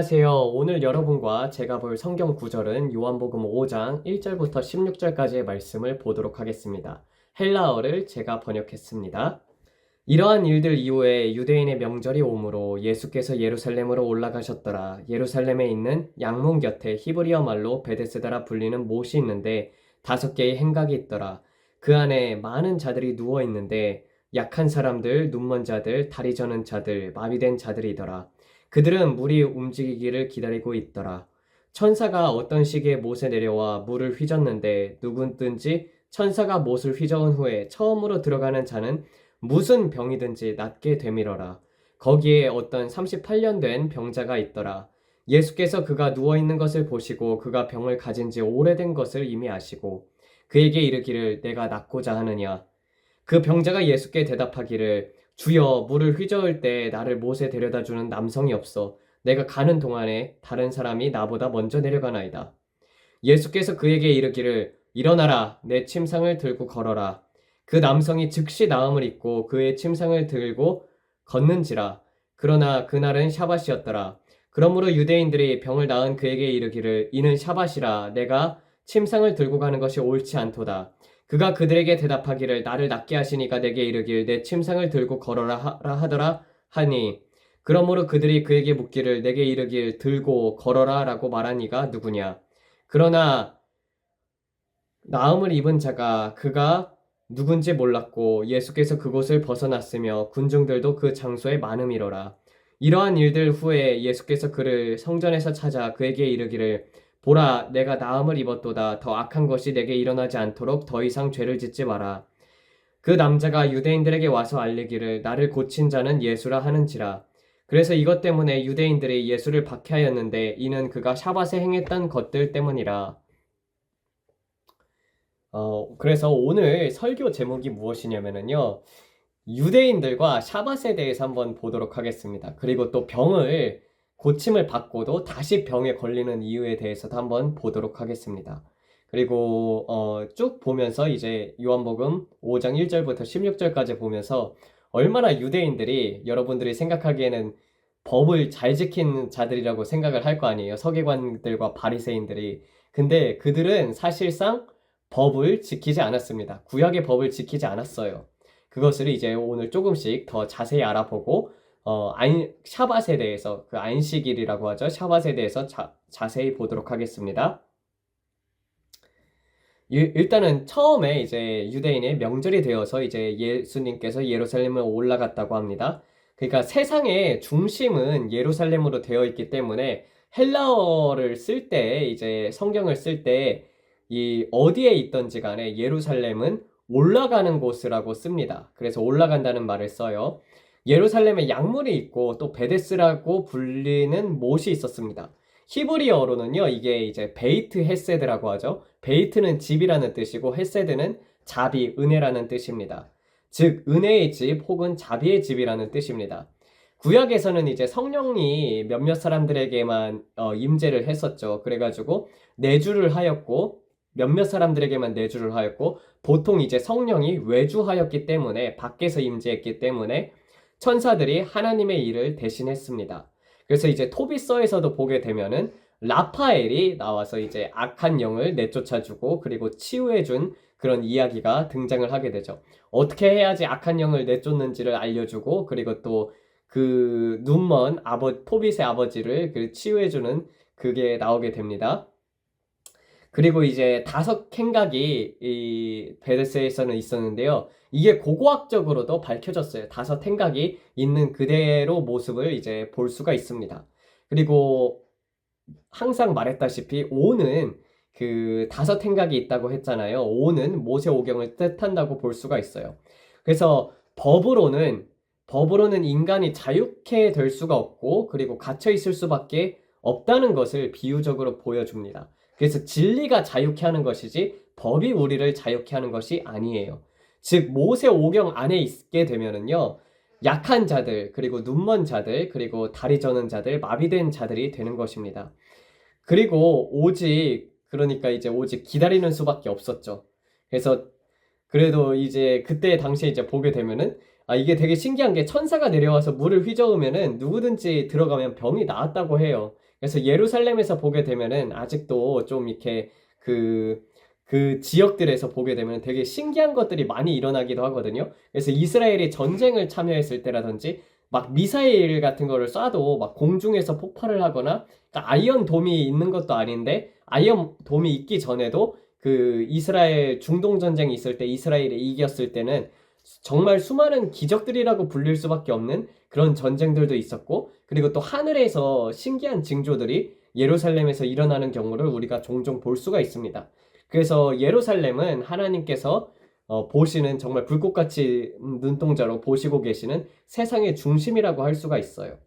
안녕하세요. 오늘 여러분과 제가 볼 성경 구절은 요한복음 5장 1절부터 16절까지의 말씀을 보도록 하겠습니다. 헬라어를 제가 번역했습니다. 이러한 일들 이후에 유대인의 명절이 오므로 예수께서 예루살렘으로 올라가셨더라. 예루살렘에 있는 양문 곁에 히브리어 말로 베데스다라 불리는 못이 있는데 5개의 행각이 있더라. 그 안에 많은 자들이 누워 있는데 약한 사람들, 눈먼 자들, 다리 저는 자들, 마비된 자들이더라. 그들은 물이 움직이기를 기다리고 있더라. 천사가 어떤 시기에 못에 내려와 물을 휘젓는데 누구든지 천사가 못을 휘저은 후에 처음으로 들어가는 자는 무슨 병이든지 낫게 되밀어라. 거기에 어떤 38년 된 병자가 있더라. 예수께서 그가 누워있는 것을 보시고 그가 병을 가진 지 오래된 것을 이미 아시고 그에게 이르기를 내가 낫고자 하느냐. 그 병자가 예수께 대답하기를 주여 물을 휘저을 때 나를 못에 데려다 주는 남성이 없어 내가 가는 동안에 다른 사람이 나보다 먼저 내려가나이다. 예수께서 그에게 이르기를 일어나라 내 침상을 들고 걸어라. 그 남성이 즉시 나음을 입고 그의 침상을 들고 걷는지라. 그러나 그날은 샤밧이었더라. 그러므로 유대인들이 병을 낳은 그에게 이르기를 이는 샤밧이라 내가 침상을 들고 가는 것이 옳지 않도다. 그가 그들에게 대답하기를 나를 낫게 하시니까 내게 이르길 내 침상을 들고 걸어라 하더라 하니 그러므로 그들이 그에게 묻기를 내게 이르길 들고 걸어라 라고 말하니가 누구냐. 그러나 나음을 입은 자가 그가 누군지 몰랐고 예수께서 그곳을 벗어났으며 군중들도 그 장소에 많음이로라. 이러한 일들 후에 예수께서 그를 성전에서 찾아 그에게 이르기를 보라 내가 나음을 입었도다. 더 악한 것이 내게 일어나지 않도록 더 이상 죄를 짓지 마라. 그 남자가 유대인들에게 와서 알리기를 나를 고친 자는 예수라 하는지라. 그래서 이것 때문에 유대인들이 예수를 박해하였는데 이는 그가 샤밧에 행했던 것들 때문이라. 그래서 오늘 설교 제목이 무엇이냐면요. 유대인들과 샤밧에 대해서 한번 보도록 하겠습니다. 그리고 또 병을 고침을 받고도 다시 병에 걸리는 이유에 대해서도 한번 보도록 하겠습니다. 그리고 쭉 보면서 이제 요한복음 5장 1절부터 16절까지 보면서 얼마나 유대인들이 여러분들이 생각하기에는 법을 잘 지킨 자들이라고 생각을 할 거 아니에요. 서기관들과 바리새인들이. 근데 그들은 사실상 법을 지키지 않았습니다. 구약의 법을 지키지 않았어요. 그것을 이제 오늘 조금씩 더 자세히 알아보고 샤밧에 대해서 그 안식일이라고 하죠. 샤밧에 대해서 자세히 보도록 하겠습니다. 일단은 처음에 이제 유대인의 명절이 되어서 이제 예수님께서 예루살렘을 올라갔다고 합니다. 그러니까 세상의 중심은 예루살렘으로 되어 있기 때문에 헬라어를 쓸 때 이제 성경을 쓸 때 이 어디에 있던지 간에 예루살렘은 올라가는 곳이라고 씁니다. 그래서 올라간다는 말을 써요. 예루살렘에 양물이 있고 또 베데스라고 불리는 못이 있었습니다. 히브리어로는요, 이게 이제 베이트 헤세드라고 하죠. 베이트는 집이라는 뜻이고 헤세드는 자비, 은혜라는 뜻입니다. 즉, 은혜의 집 혹은 자비의 집이라는 뜻입니다. 구약에서는 이제 성령이 몇몇 사람들에게만 임재를 했었죠. 그래가지고 내주를 하였고 몇몇 사람들에게만 내주를 하였고 보통 이제 성령이 외주하였기 때문에 밖에서 임재했기 때문에 천사들이 하나님의 일을 대신했습니다. 그래서 이제 토비서에서도 보게 되면은 라파엘이 나와서 이제 악한 영을 내쫓아주고 그리고 치유해준 그런 이야기가 등장을 하게 되죠. 어떻게 해야지 악한 영을 내쫓는지를 알려주고 그리고 또 그 눈먼 토빗의 아버지를 치유해주는 그게 나오게 됩니다. 그리고 이제 5행각이 이 베데스에서는 있었는데요. 이게 고고학적으로도 밝혀졌어요. 5행각이 있는 그대로 모습을 이제 볼 수가 있습니다. 그리고 항상 말했다시피 오는 그 5행각이 있다고 했잖아요. 오는 모세오경을 뜻한다고 볼 수가 있어요. 그래서 법으로는 인간이 자유케 될 수가 없고 그리고 갇혀 있을 수밖에 없다는 것을 비유적으로 보여줍니다. 그래서 진리가 자유케 하는 것이지 법이 우리를 자유케 하는 것이 아니에요. 즉 모세오경 안에 있게 되면은요. 약한 자들, 그리고 눈먼 자들, 그리고 다리 저는 자들, 마비된 자들이 되는 것입니다. 그리고 그러니까 이제 오직 기다리는 수밖에 없었죠. 그래서 그래도 이제 그때 당시에 이제 보게 되면은 이게 되게 신기한 게 천사가 내려와서 물을 휘저으면은 누구든지 들어가면 병이 나았다고 해요. 그래서 예루살렘에서 보게 되면은 아직도 좀 이렇게 그 지역들에서 보게 되면 되게 신기한 것들이 많이 일어나기도 하거든요. 그래서 이스라엘이 전쟁을 참여했을 때라든지 막 미사일 같은 거를 쏴도 막 공중에서 폭발을 하거나, 그러니까 아이언 돔이 있는 것도 아닌데 아이언 돔이 있기 전에도 그 이스라엘 중동 전쟁이 있을 때 이스라엘이 이겼을 때는 정말 수많은 기적들이라고 불릴 수밖에 없는 그런 전쟁들도 있었고, 그리고 또 하늘에서 신기한 징조들이 예루살렘에서 일어나는 경우를 우리가 종종 볼 수가 있습니다. 그래서 예루살렘은 하나님께서 보시는, 정말 불꽃같이 눈동자로 보시고 계시는 세상의 중심이라고 할 수가 있어요.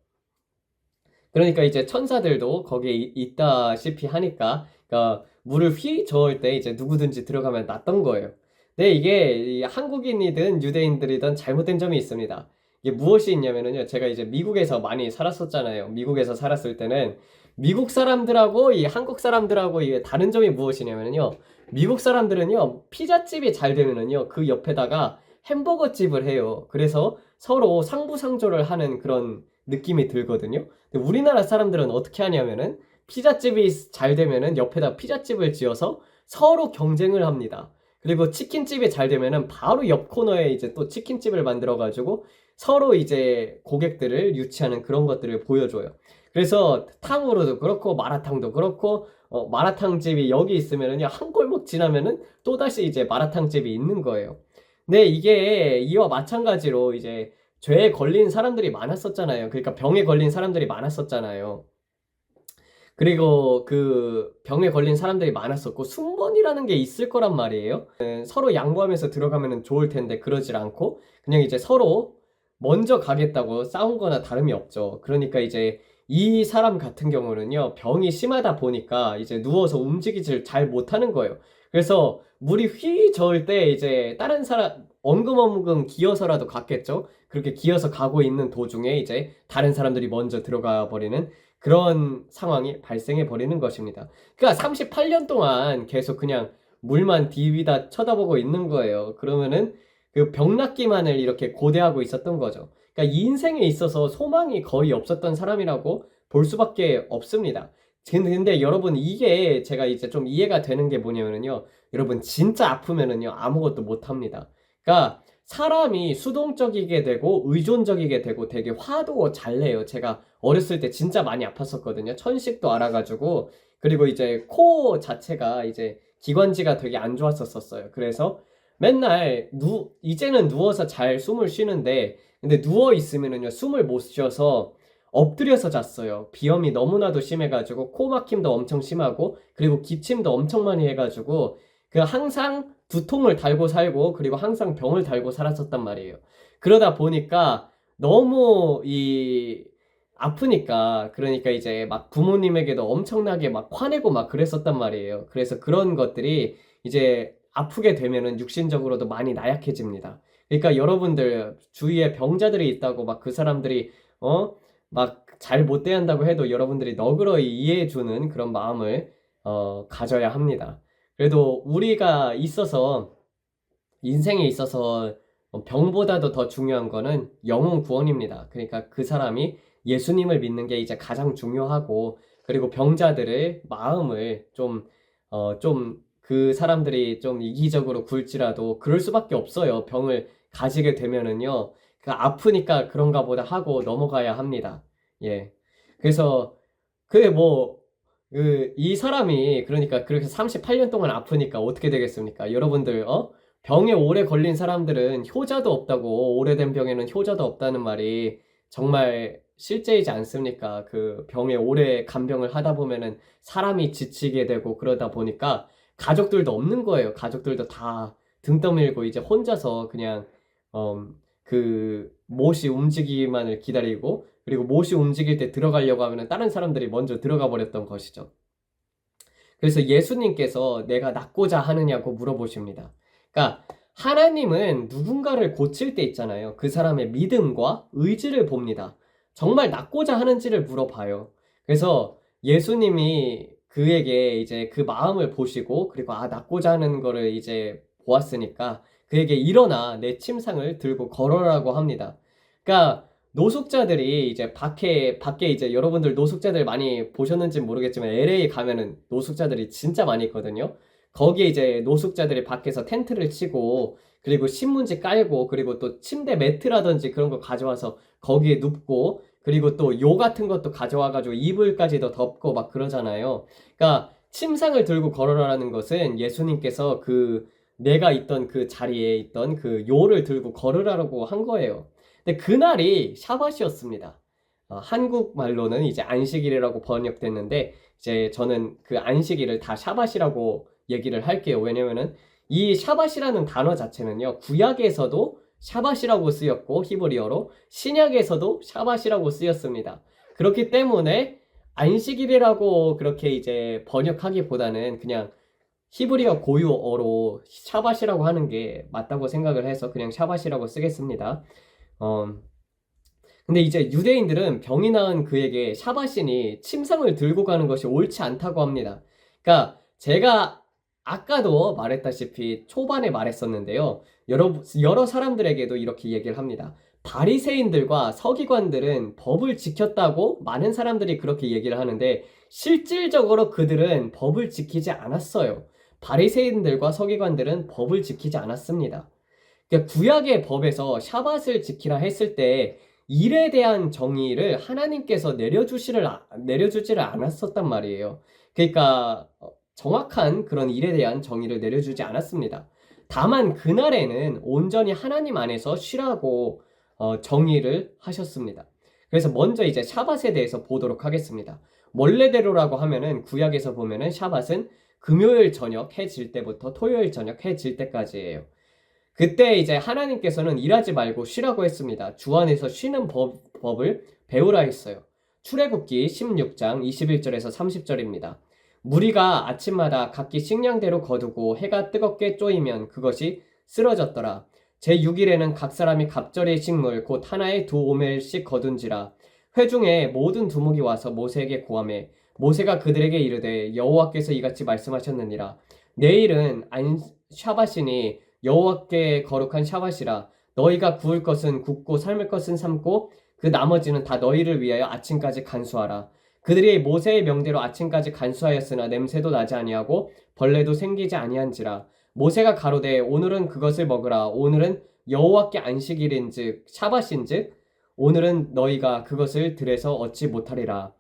그러니까 이제 천사들도 거기에 있다시피 하니까, 그러니까 물을 휘 저을 때 이제 누구든지 들어가면 낫던 거예요. 근데 이게 한국인이든 유대인들이든 잘못된 점이 있습니다. 이게 무엇이 있냐면요, 제가 이제 미국에서 많이 살았었잖아요. 미국에서 살았을 때는 미국 사람들하고 이 한국 사람들하고 이 다른 점이 무엇이냐면요, 미국 사람들은요 피자집이 잘 되면은요 그 옆에다가 햄버거 집을 해요. 그래서 서로 상부상조를 하는 그런 느낌이 들거든요. 근데 우리나라 사람들은 어떻게 하냐면은 피자집이 잘 되면은 옆에다 피자집을 지어서 서로 경쟁을 합니다. 그리고 치킨집이 잘 되면은 바로 옆 코너에 이제 또 치킨집을 만들어 가지고 서로 이제 고객들을 유치하는 그런 것들을 보여줘요. 그래서 탕후루도 그렇고 마라탕도 그렇고, 마라탕집이 여기 있으면은요 한 골목 지나면은 또다시 이제 마라탕집이 있는 거예요. 근데 이게 이와 마찬가지로 이제 죄에 걸린 사람들이 많았었잖아요. 그러니까 병에 걸린 사람들이 많았었잖아요. 그리고 그 병에 걸린 사람들이 많았었고 순번이라는 게 있을 거란 말이에요. 서로 양보하면서 들어가면 좋을 텐데 그러질 않고 그냥 이제 서로 먼저 가겠다고 싸운 거나 다름이 없죠. 그러니까 이제 이 사람 같은 경우는요, 병이 심하다 보니까 이제 누워서 움직이질 잘 못하는 거예요. 그래서 물이 휘 저을 때 이제 다른 사람 엉금엉금 기어서라도 갔겠죠. 그렇게 기어서 가고 있는 도중에 이제 다른 사람들이 먼저 들어가 버리는 그런 상황이 발생해 버리는 것입니다. 그러니까 38년 동안 계속 그냥 물만 디비다 쳐다보고 있는 거예요. 그러면은 그 병낫기만을 이렇게 고대하고 있었던 거죠. 그러니까 이 인생에 있어서 소망이 거의 없었던 사람이라고 볼 수밖에 없습니다. 근데 여러분, 이게 제가 이제 좀 이해가 되는 게 뭐냐면요, 여러분 진짜 아프면은요 아무것도 못 합니다. 그러니까 사람이 수동적이게 되고 의존적이게 되고 되게 화도 잘 내요. 제가 어렸을 때 진짜 많이 아팠었거든요. 천식도 알아가지고, 그리고 이제 코 자체가 이제 기관지가 되게 안 좋았었어요. 그래서 맨날 이제는 누워서 잘 숨을 쉬는데, 근데 누워 있으면은요 숨을 못 쉬어서 엎드려서 잤어요. 비염이 너무나도 심해가지고 코 막힘도 엄청 심하고 그리고 기침도 엄청 많이 해가지고 그 항상 두통을 달고 살고 그리고 항상 병을 달고 살았었단 말이에요. 그러다 보니까 너무 아프니까, 그러니까 이제 막 부모님에게도 엄청나게 막 화내고 막 그랬었단 말이에요. 그래서 그런 것들이 이제 아프게 되면은 육신적으로도 많이 나약해집니다. 그러니까 여러분들 주위에 병자들이 있다고 막 그 사람들이 막 잘 못 대한다고 해도 여러분들이 너그러이 이해해주는 그런 마음을 가져야 합니다. 그래도 우리가 있어서, 인생에 있어서 병보다도 더 중요한 거는 영혼 구원입니다. 그러니까 그 사람이 예수님을 믿는 게 이제 가장 중요하고, 그리고 병자들의 마음을 좀 그 사람들이 좀 이기적으로 굴지라도 그럴 수밖에 없어요. 병을 가지게 되면은요. 그 아프니까 그런가 보다 하고 넘어가야 합니다. 예. 그래서 그게 뭐 이 사람이 그러니까 그렇게 38년 동안 아프니까 어떻게 되겠습니까? 여러분들, 병에 오래 걸린 사람들은 효자도 없다고, 오래된 병에는 효자도 없다는 말이 정말 실제이지 않습니까? 그 병에 오래 간병을 하다 보면은 사람이 지치게 되고 그러다 보니까 가족들도 없는 거예요. 가족들도 다 등 떠밀고 이제 혼자서 그냥 그 못이 움직이기만을 기다리고, 그리고 못이 움직일 때 들어가려고 하면은 다른 사람들이 먼저 들어가 버렸던 것이죠. 그래서 예수님께서 내가 낫고자 하느냐고 물어보십니다. 그러니까 하나님은 누군가를 고칠 때 있잖아요. 그 사람의 믿음과 의지를 봅니다. 정말 낫고자 하는지를 물어봐요. 그래서 예수님이 그에게 이제 그 마음을 보시고, 그리고 낫고자 하는 거를 이제 보았으니까 그에게 일어나 내 침상을 들고 걸어라고 합니다. 그러니까 노숙자들이 이제 밖에 이제 여러분들 노숙자들 많이 보셨는지 모르겠지만 LA 가면은 노숙자들이 진짜 많이 있거든요. 거기에 이제 노숙자들이 밖에서 텐트를 치고 그리고 신문지 깔고 그리고 또 침대 매트라든지 그런 거 가져와서 거기에 눕고 그리고 또 요 같은 것도 가져와가지고 이불까지도 덮고 막 그러잖아요. 그러니까 침상을 들고 걸어라는 것은 예수님께서 그 내가 있던 그 자리에 있던 그 요를 들고 걸으라고 한 거예요. 근데 그날이 샤밧이었습니다. 한국말로는 이제 안식일이라고 번역됐는데 이제 저는 그 안식일을 다 샤밧이라고 얘기를 할게요. 왜냐면은 이 샤밧이라는 단어 자체는요. 구약에서도 샤밧이라고 쓰였고 히브리어로 신약에서도 샤밧이라고 쓰였습니다. 그렇기 때문에 안식일이라고 그렇게 이제 번역하기보다는 그냥 히브리어 고유어로 샤밧이라고 하는 게 맞다고 생각을 해서 그냥 샤밧이라고 쓰겠습니다. 어, 근데 이제 유대인들은 병이 나은 그에게 샤바신이 침상을 들고 가는 것이 옳지 않다고 합니다. 그러니까 제가 아까도 말했다시피 초반에 말했었는데요. 여러 사람들에게도 이렇게 얘기를 합니다. 바리새인들과 서기관들은 법을 지켰다고 많은 사람들이 그렇게 얘기를 하는데 실질적으로 그들은 법을 지키지 않았어요. 바리새인들과 서기관들은 법을 지키지 않았습니다. 그러니까 구약의 법에서 샤밧을 지키라 했을 때 일에 대한 정의를 하나님께서 내려주지를 않았었단 말이에요. 그러니까 정확한 그런 일에 대한 정의를 내려주지 않았습니다. 다만 그날에는 온전히 하나님 안에서 쉬라고 정의를 하셨습니다. 그래서 먼저 이제 샤밧에 대해서 보도록 하겠습니다. 원래대로라고 하면은 구약에서 보면은 샤밧은 금요일 저녁 해 질 때부터 토요일 저녁 해 질 때까지예요. 그때 이제 하나님께서는 일하지 말고 쉬라고 했습니다. 주 안에서 쉬는 법을 배우라 했어요. 출애굽기 16장 21절에서 30절입니다. 무리가 아침마다 각기 식량대로 거두고 해가 뜨겁게 쪼이면 그것이 쓰러졌더라. 제6일에는 각 사람이 갑절의 식물 곧 하나에 2오멜씩 거둔지라. 회중에 모든 두목이 와서 모세에게 고하매 모세가 그들에게 이르되 여호와께서 이같이 말씀하셨느니라. 내일은 샤바시니 여호와께 거룩한 샤밧이라. 너희가 구울 것은 굽고 삶을 것은 삶고 그 나머지는 다 너희를 위하여 아침까지 간수하라. 그들이 모세의 명대로 아침까지 간수하였으나 냄새도 나지 아니하고 벌레도 생기지 아니한지라. 모세가 가로되 오늘은 그것을 먹으라. 오늘은 여호와께 안식일인즉 샤밧인즉 오늘은 너희가 그것을 들에서 얻지 못하리라.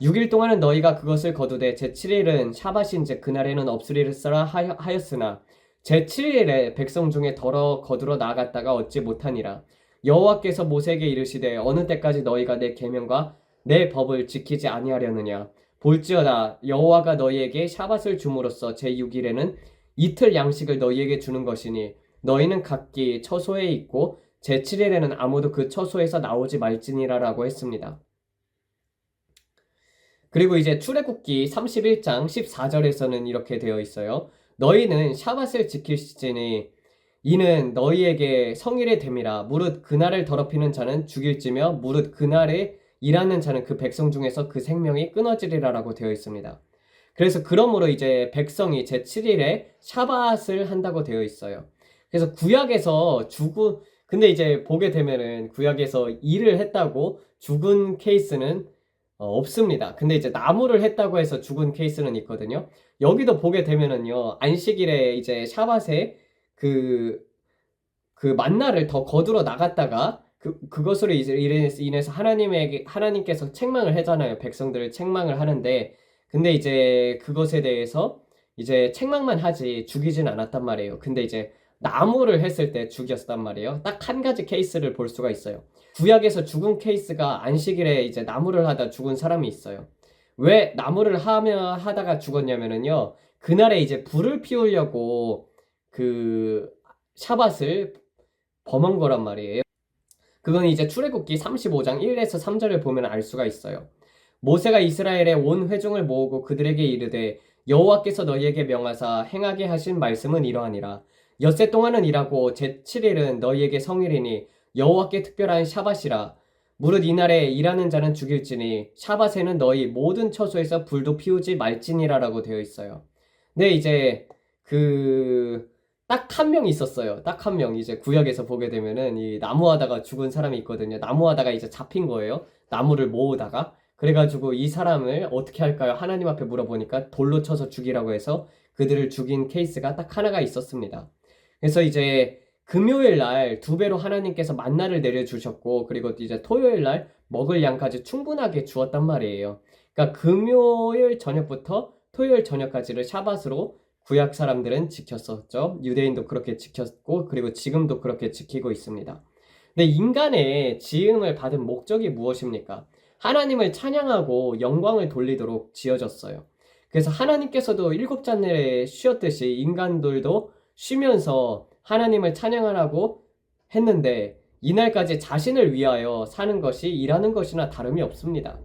6일 동안은 너희가 그것을 거두되 제7일은 샤밧인즉 그날에는 없으리라 하였으나 제7일에 백성 중에 더러 거두러 나갔다가 얻지 못하니라. 여호와께서 모세에게 이르시되 어느 때까지 너희가 내 계명과 내 법을 지키지 아니하려느냐. 볼지어다 여호와가 너희에게 샤밧을 줌으로써 제6일에는 이틀 양식을 너희에게 주는 것이니 너희는 각기 처소에 있고 제7일에는 아무도 그 처소에서 나오지 말지니라라고 했습니다. 그리고 이제 출애굽기 31장 14절에서는 이렇게 되어 있어요. 너희는 샤밧을 지킬지니 이는 너희에게 성일의 됨이라. 무릇 그날을 더럽히는 자는 죽일지며 무릇 그날에 일하는 자는 그 백성 중에서 그 생명이 끊어지리라라고 되어 있습니다. 그래서 그러므로 이제 백성이 제7일에 샤밧을 한다고 되어 있어요. 그래서 구약에서 근데 이제 보게 되면은 구약에서 일을 했다고 죽은 케이스는 없습니다. 근데 이제 나무를 했다고 해서 죽은 케이스는 있거든요. 여기도 보게 되면은요, 안식일에 이제 샤밧에 그, 그 만나를 더 거두러 나갔다가 그것으로 이제 인해서 하나님께서 책망을 하잖아요. 백성들을 책망을 하는데, 근데 이제 그것에 대해서 이제 책망만 하지 죽이진 않았단 말이에요. 근데 이제 나무를 했을 때 죽였단 말이에요. 딱 한 가지 케이스를 볼 수가 있어요. 구약에서 죽은 케이스가 안식일에 이제 나무를 하다 죽은 사람이 있어요. 왜 나무를 하다가 죽었냐면은요. 그날에 이제 불을 피우려고 그 샤밧을 범한 거란 말이에요. 그건 이제 출애굽기 35장 1에서 3절을 보면 알 수가 있어요. 모세가 이스라엘의 온 회중을 모으고 그들에게 이르되 여호와께서 너희에게 명하사 행하게 하신 말씀은 이러하니라. 엿새 동안은 일하고 제7일은 너희에게 성일이니 여호와께 특별한 샤밧이라. 무릇 이날에 일하는 자는 죽일지니 샤밧에는 너희 모든 처소에서 불도 피우지 말지니라라고 되어 있어요. 근데 이제 그 딱 한 명 있었어요. 딱 한 명. 이제 구약에서 보게 되면은 이 나무하다가 죽은 사람이 있거든요. 나무하다가 이제 잡힌 거예요. 나무를 모으다가. 그래가지고 이 사람을 어떻게 할까요? 하나님 앞에 물어보니까 돌로 쳐서 죽이라고 해서 그들을 죽인 케이스가 딱 하나가 있었습니다. 그래서 이제 금요일 날 두 배로 하나님께서 만나를 내려주셨고, 그리고 이제 토요일 날 먹을 양까지 충분하게 주었단 말이에요. 그러니까 금요일 저녁부터 토요일 저녁까지를 샤밧으로 구약 사람들은 지켰었죠. 유대인도 그렇게 지켰고, 그리고 지금도 그렇게 지키고 있습니다. 근데 인간의 지음을 받은 목적이 무엇입니까? 하나님을 찬양하고 영광을 돌리도록 지어졌어요. 그래서 하나님께서도 일곱 잔내에 쉬었듯이 인간들도 쉬면서 하나님을 찬양하라고 했는데, 이날까지 자신을 위하여 사는 것이 일하는 것이나 다름이 없습니다.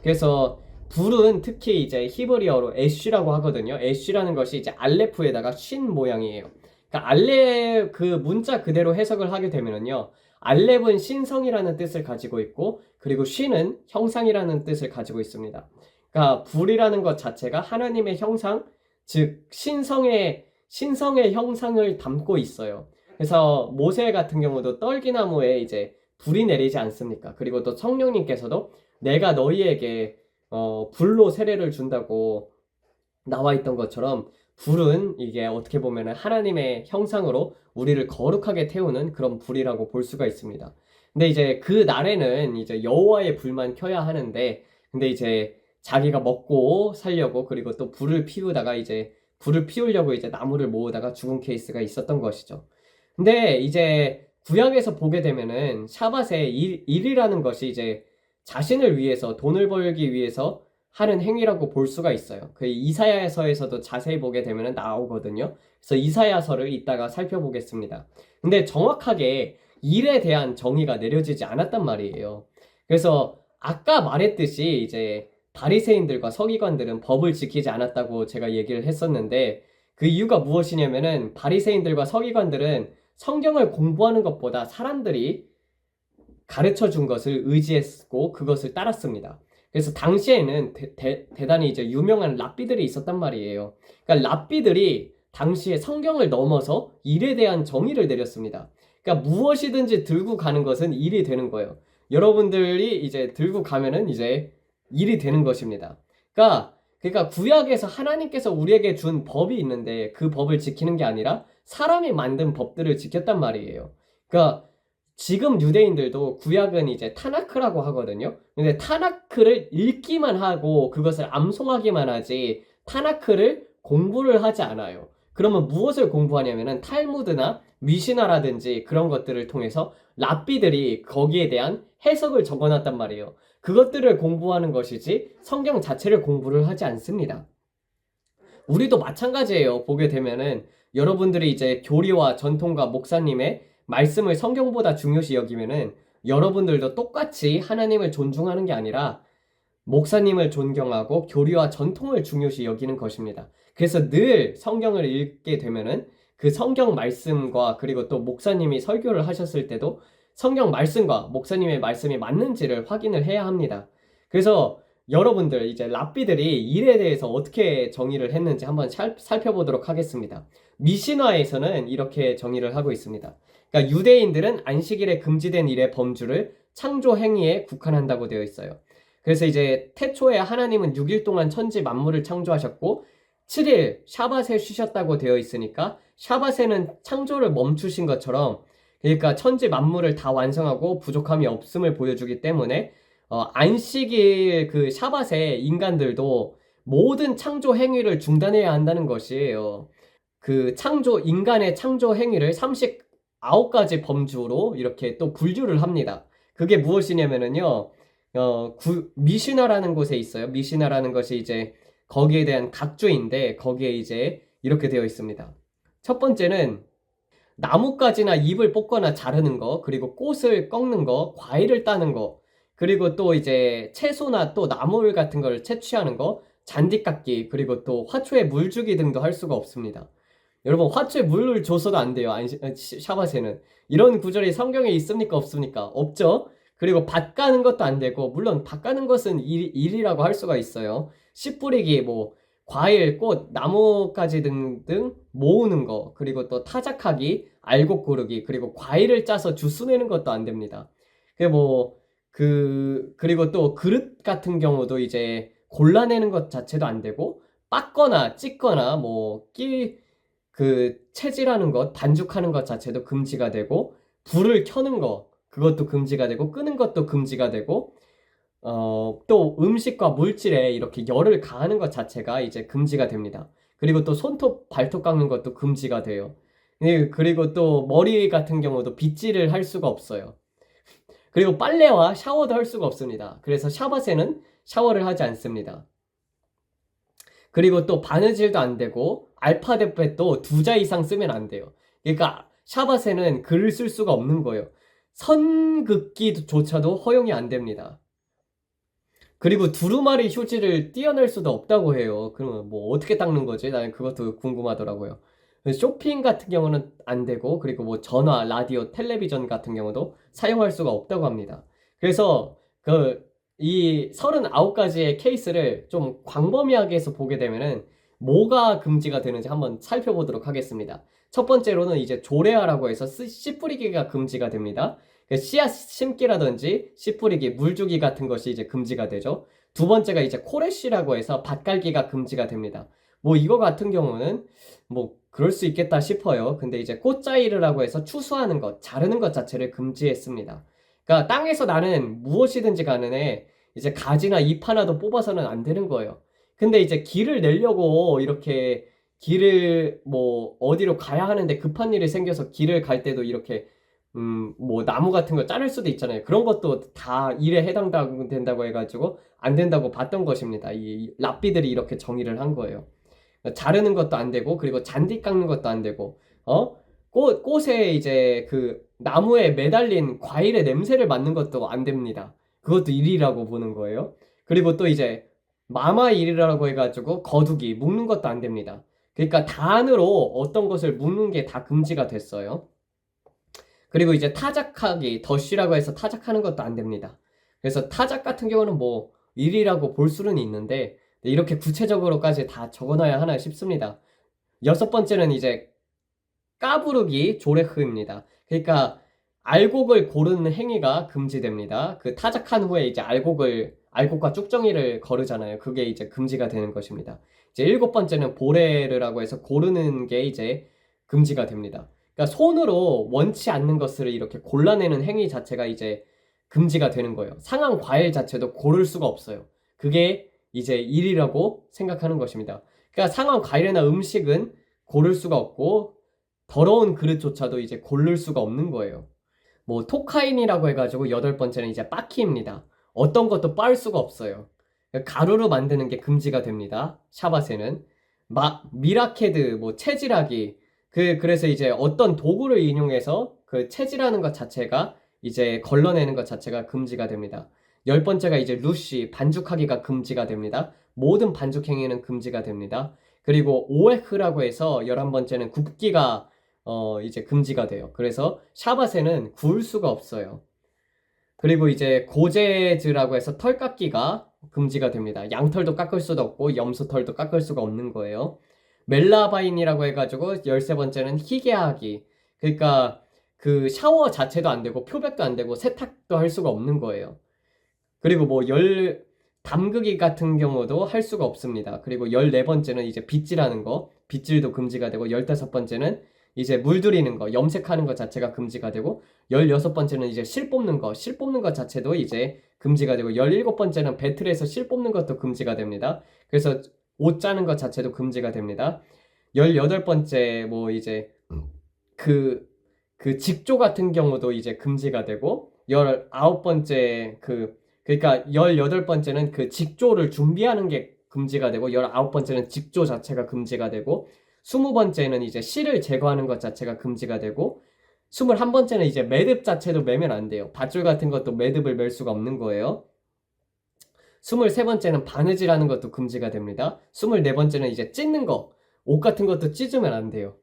그래서 불은 특히 이제 히브리어로 애쉬라고 하거든요. 애쉬라는 것이 이제 알레프에다가 쉰 모양이에요. 그러니까 알렙 그 문자 그대로 해석을 하게 되면은요. 알렙은 신성이라는 뜻을 가지고 있고, 그리고 쉰은 형상이라는 뜻을 가지고 있습니다. 그러니까 불이라는 것 자체가 하나님의 형상, 즉 신성의 형상을 담고 있어요. 그래서 모세 같은 경우도 떨기나무에 이제 불이 내리지 않습니까? 그리고 또 성령님께서도 내가 너희에게 불로 세례를 준다고 나와 있던 것처럼, 불은 이게 어떻게 보면 하나님의 형상으로 우리를 거룩하게 태우는 그런 불이라고 볼 수가 있습니다. 근데 이제 그 날에는 이제 여호와의 불만 켜야 하는데, 근데 이제 자기가 먹고 살려고, 그리고 또 불을 피우려고 이제 나무를 모으다가 죽은 케이스가 있었던 것이죠. 근데 이제 구약에서 보게 되면은 샤밧의 일이라는 것이 이제 자신을 위해서, 돈을 벌기 위해서 하는 행위라고 볼 수가 있어요. 그 이사야서에서도 자세히 보게 되면 나오거든요. 그래서 이사야서를 이따가 살펴보겠습니다. 근데 정확하게 일에 대한 정의가 내려지지 않았단 말이에요. 그래서 아까 말했듯이 이제 바리새인들과 서기관들은 법을 지키지 않았다고 제가 얘기를 했었는데, 그 이유가 무엇이냐면은 바리새인들과 서기관들은 성경을 공부하는 것보다 사람들이 가르쳐 준 것을 의지했고 그것을 따랐습니다. 그래서 당시에는 대단히 이제 유명한 랍비들이 있었단 말이에요. 그러니까 랍비들이 당시에 성경을 넘어서 일에 대한 정의를 내렸습니다. 그러니까 무엇이든지 들고 가는 것은 일이 되는 거예요. 여러분들이 이제 들고 가면은 이제 일이 되는 것입니다. 그러니까 구약에서 하나님께서 우리에게 준 법이 있는데 그 법을 지키는 게 아니라 사람이 만든 법들을 지켰단 말이에요. 그러니까 지금 유대인들도 구약은 이제 타나크라고 하거든요. 근데 타나크를 읽기만 하고 그것을 암송하기만 하지 타나크를 공부를 하지 않아요. 그러면 무엇을 공부하냐면은 탈무드나 미시나라든지 그런 것들을 통해서 랍비들이 거기에 대한 해석을 적어놨단 말이에요. 그것들을 공부하는 것이지 성경 자체를 공부를 하지 않습니다. 우리도 마찬가지예요. 보게 되면은 여러분들이 이제 교리와 전통과 목사님의 말씀을 성경보다 중요시 여기면은 여러분들도 똑같이 하나님을 존중하는 게 아니라 목사님을 존경하고 교리와 전통을 중요시 여기는 것입니다. 그래서 늘 성경을 읽게 되면은 그 성경 말씀과, 그리고 또 목사님이 설교를 하셨을 때도 성경 말씀과 목사님의 말씀이 맞는지를 확인을 해야 합니다. 그래서 여러분들 이제 랍비들이 일에 대해서 어떻게 정의를 했는지 한번 살펴보도록 하겠습니다. 미신화에서는 이렇게 정의를 하고 있습니다. 그러니까 유대인들은 안식일에 금지된 일의 범주를 창조 행위에 국한한다고 되어 있어요. 그래서 이제 태초에 하나님은 6일 동안 천지 만물을 창조하셨고 7일 샤밧에 쉬셨다고 되어 있으니까 샤밧에는 창조를 멈추신 것처럼, 그러니까 천지 만물을 다 완성하고 부족함이 없음을 보여주기 때문에 안식일 그 샤밧에 인간들도 모든 창조 행위를 중단해야 한다는 것이에요. 그 인간의 창조 행위를 39가지 범주로 이렇게 또 분류를 합니다. 그게 무엇이냐면은요, 미시나라는 곳에 있어요. 미시나라는 것이 이제 거기에 대한 각주인데, 거기에 이제 이렇게 되어 있습니다. 첫 번째는 나뭇가지나 잎을 뽑거나 자르는 거, 그리고 꽃을 꺾는 거, 과일을 따는 거, 그리고 또 이제 채소나 또 나물 같은 걸 채취하는 거, 잔디 깎기, 그리고 또 화초에 물 주기 등도 할 수가 없습니다. 여러분, 화초에 물을 줘서도 안 돼요. 샤밧에는. 이런 구절이 성경에 있습니까? 없습니까? 없죠? 그리고 밭 가는 것도 안 되고, 물론 밭 가는 것은 일이라고 할 수가 있어요. 씨 뿌리기, 뭐 과일, 꽃, 나뭇가지 등등 모으는 거, 그리고 또 타작하기, 알곡 고르기, 그리고 과일을 짜서 주스 내는 것도 안 됩니다. 그리고 또 그릇 같은 경우도 이제 골라내는 것 자체도 안 되고, 빻거나 찢거나 채질하는 것, 반죽하는 것 자체도 금지가 되고, 불을 켜는 거, 그것도 금지가 되고, 끄는 것도 금지가 되고, 또 음식과 물질에 이렇게 열을 가하는 것 자체가 이제 금지가 됩니다. 그리고 또 손톱, 발톱 깎는 것도 금지가 돼요. 그리고 또 머리 같은 경우도 빗질을 할 수가 없어요. 그리고 빨래와 샤워도 할 수가 없습니다. 그래서 샤바세는 샤워를 하지 않습니다. 그리고 또 바느질도 안 되고 알파벳도 2자 이상 쓰면 안 돼요. 그러니까 샤바세는 글을 쓸 수가 없는 거예요. 선긋기조차도 허용이 안 됩니다. 그리고 두루마리 휴지를 떼어낼 수도 없다고 해요. 그러면 뭐 어떻게 닦는 거지? 나는 그것도 궁금하더라고요. 쇼핑 같은 경우는 안 되고, 그리고 뭐 전화, 라디오, 텔레비전 같은 경우도 사용할 수가 없다고 합니다. 그래서 이 39가지의 케이스를 좀 광범위하게 해서 보게 되면은 뭐가 금지가 되는지 한번 살펴보도록 하겠습니다. 첫 번째로는 이제 조레아라고 해서 씨 뿌리기가 금지가 됩니다. 씨앗 심기라든지 씨 뿌리기, 물 주기 같은 것이 이제 금지가 되죠. 두 번째가 이제 코레쉬라고 해서 밭 갈기가 금지가 됩니다. 뭐 이거 같은 경우는 뭐 그럴 수 있겠다 싶어요. 근데 이제 꽃자이르라고 해서 추수하는 것, 자르는 것 자체를 금지했습니다. 그러니까 땅에서 나는 무엇이든지 간에 이제 가지나 잎 하나도 뽑아서는 안 되는 거예요. 근데 이제 길을 내려고 이렇게 길을 뭐 어디로 가야 하는데 급한 일이 생겨서 길을 갈 때도 이렇게 뭐 나무 같은 거 자를 수도 있잖아요. 그런 것도 다 일에 해당된다고 해가지고 안 된다고 봤던 것입니다. 이 랍비들이 이렇게 정의를 한 거예요. 자르는 것도 안 되고, 그리고 잔디 깎는 것도 안 되고, 꽃에 이제 그 나무에 매달린 과일의 냄새를 맡는 것도 안 됩니다. 그것도 일이라고 보는 거예요. 그리고 또 이제 마마 일이라고 해가지고 거두기, 묶는 것도 안 됩니다. 그러니까 단으로 어떤 것을 묶는 게 다 금지가 됐어요. 그리고 이제 타작하기, 덧쉬라고 해서 타작하는 것도 안 됩니다. 그래서 타작 같은 경우는 뭐 일이라고 볼 수는 있는데 이렇게 구체적으로까지 다 적어놔야 하나 싶습니다. 여섯 번째는 이제 까부르기 조레흐입니다. 그러니까 알곡을 고르는 행위가 금지됩니다. 그 타작한 후에 이제 알곡과 쭉정이를 거르잖아요. 그게 이제 금지가 되는 것입니다. 이제 일곱 번째는 보레르라고 해서 고르는 게 이제 금지가 됩니다. 그러니까 손으로 원치 않는 것을 이렇게 골라내는 행위 자체가 이제 금지가 되는 거예요. 상한 과일 자체도 고를 수가 없어요. 그게 이제 일이라고 생각하는 것입니다. 그러니까 상한 과일이나 음식은 고를 수가 없고 더러운 그릇조차도 이제 고를 수가 없는 거예요. 뭐 토카인이라고 해가지고 여덟 번째는 이제 빠키입니다. 어떤 것도 빻을 수가 없어요. 가루로 만드는 게 금지가 됩니다. 샤바세는 미라케드, 뭐 채질하기, 그래서 이제 어떤 도구를 인용해서 그 채질하는 것 자체가 이제 걸러내는 것 자체가 금지가 됩니다. 열 번째가 이제 루시, 반죽하기가 금지가 됩니다. 모든 반죽 행위는 금지가 됩니다. 그리고 오에흐라고 해서 11번째는 굽기가 이제 금지가 돼요. 그래서 샤바세는 구울 수가 없어요. 그리고 이제 고제즈라고 해서 털 깎기가 금지가 됩니다. 양털도 깎을 수도 없고 염소털도 깎을 수가 없는 거예요. 멜라바인이라고 해가지고 13번째는 희게하기. 그러니까 그 샤워 자체도 안 되고 표백도 안 되고 세탁도 할 수가 없는 거예요. 그리고 뭐 담그기 같은 경우도 할 수가 없습니다. 그리고 14번째는 이제 빗질하는 거, 빗질도 금지가 되고 15번째는 이제 물들이는 거, 염색하는 것 자체가 금지가 되고 16번째는 이제 실 뽑는 것 자체도 이제 금지가 되고 17번째는 배틀에서 실 뽑는 것도 금지가 됩니다. 그래서 옷 짜는 것 자체도 금지가 됩니다. 18번째 뭐 이제 그 직조 같은 경우도 이제 금지가 되고 19번째 그러니까 18번째는 그 직조를 준비하는 게 금지가 되고 19번째는 직조 자체가 금지가 되고 20번째는 이제 실을 제거하는 것 자체가 금지가 되고 21번째는 이제 매듭 자체도 매면 안 돼요. 밧줄 같은 것도 매듭을 맬 수가 없는 거예요. 23번째는 바느질하는 것도 금지가 됩니다. 24번째는 이제 찢는 거, 옷 같은 것도 찢으면 안 돼요.